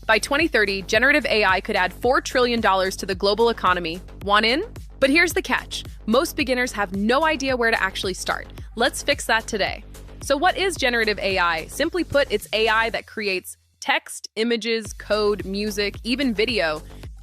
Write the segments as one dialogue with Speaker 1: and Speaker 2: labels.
Speaker 1: By 2030, generative AI could add $4 trillion to the global economy. Want in? But here's the catch. Most beginners have no idea where to actually start. Let's fix that today. So what is generative AI? Simply put, it's AI that creates text, images, code, music, even video.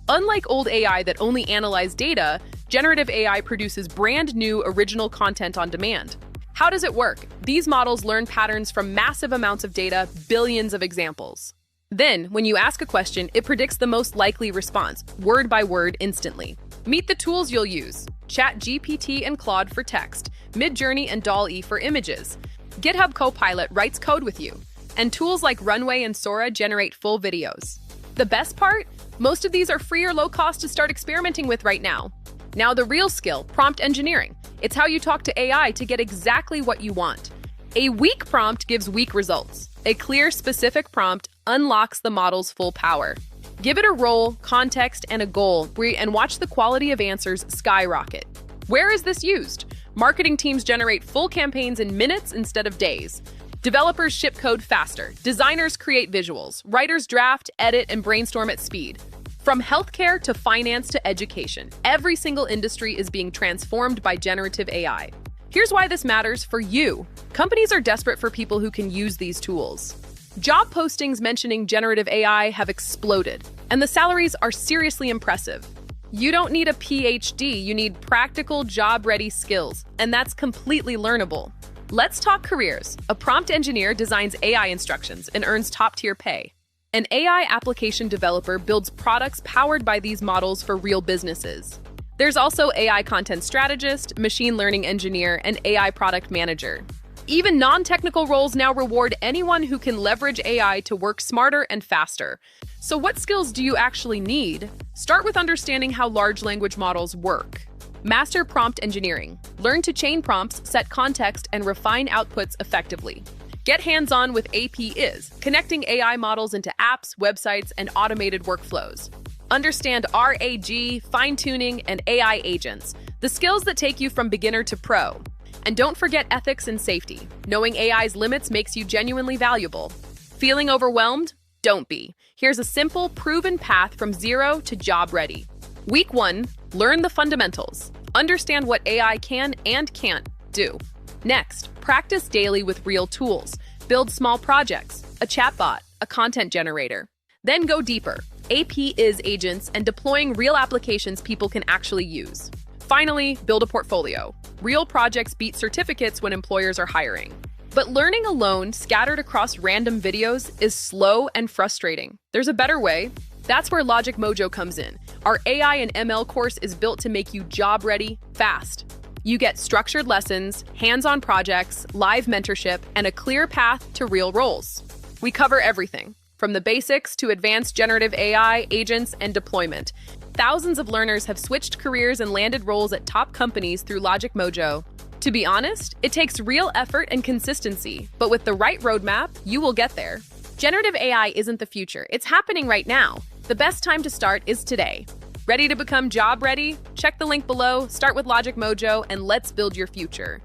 Speaker 1: Unlike old AI that only analyzed data, generative AI produces brand new original content on demand. How does it work? These models learn patterns from massive amounts of data, billions of examples. Then, when you ask a question, it predicts the most likely response, word by word, instantly. Meet the tools you'll use: ChatGPT and Claude for text, Midjourney and DALL-E for images. GitHub Copilot writes code with you, and tools like Runway and Sora generate full videos. The best part? Most of these are free or low cost to start experimenting with right now. Now the real skill, prompt engineering. It's how you talk to AI to get exactly what you want. A weak prompt gives weak results. A clear, specific prompt unlocks the model's full power. Give it a role, context, and a goal, and watch the quality of answers skyrocket. Where is this used? Marketing teams generate full campaigns in minutes instead of days. Developers ship code faster. Designers create visuals. Writers draft, edit, and brainstorm at speed. From healthcare to finance to education, every single industry is being transformed by generative AI. Here's why this matters for you. Companies are desperate for people who can use these tools. Job postings mentioning generative AI have exploded, and the salaries are seriously impressive. You don't need a PhD, you need practical, job-ready skills, and that's completely learnable. Let's talk careers. A prompt engineer designs AI instructions and earns top-tier pay. An AI application developer builds products powered by these models for real businesses. There's also AI content strategist, machine learning engineer, and AI product manager. Even non-technical roles now reward anyone who can leverage AI to work smarter and faster. So what skills do you actually need? Start with understanding how large language models work. Master prompt engineering. Learn to chain prompts, set context, and refine outputs effectively. Get hands-on with APIs, connecting AI models into apps, websites, and automated workflows. Understand RAG, fine-tuning, and AI agents, the skills that take you from beginner to pro. And don't forget ethics and safety. Knowing AI's limits makes you genuinely valuable. Feeling overwhelmed? Don't be. Here's a simple, proven path from zero to job ready. Week 1, learn the fundamentals. Understand what AI can and can't do. Next, practice daily with real tools. Build small projects, a chatbot, a content generator. Then go deeper. APIs agents and deploying real applications people can actually use. Finally, build a portfolio. Real projects beat certificates when employers are hiring. But learning alone, scattered across random videos, is slow and frustrating. There's a better way. That's where LogicMojo comes in. Our AI and ML course is built to make you job-ready, fast. You get structured lessons, hands-on projects, live mentorship, and a clear path to real roles. We cover everything, from the basics to advanced generative AI, agents, and deployment. Thousands of learners have switched careers and landed roles at top companies through LogicMojo. To be honest, it takes real effort and consistency, but with the right roadmap, you will get there. Generative AI isn't the future, it's happening right now. The best time to start is today. Ready to become job ready? Check the link below, start with LogicMojo, and let's build your future.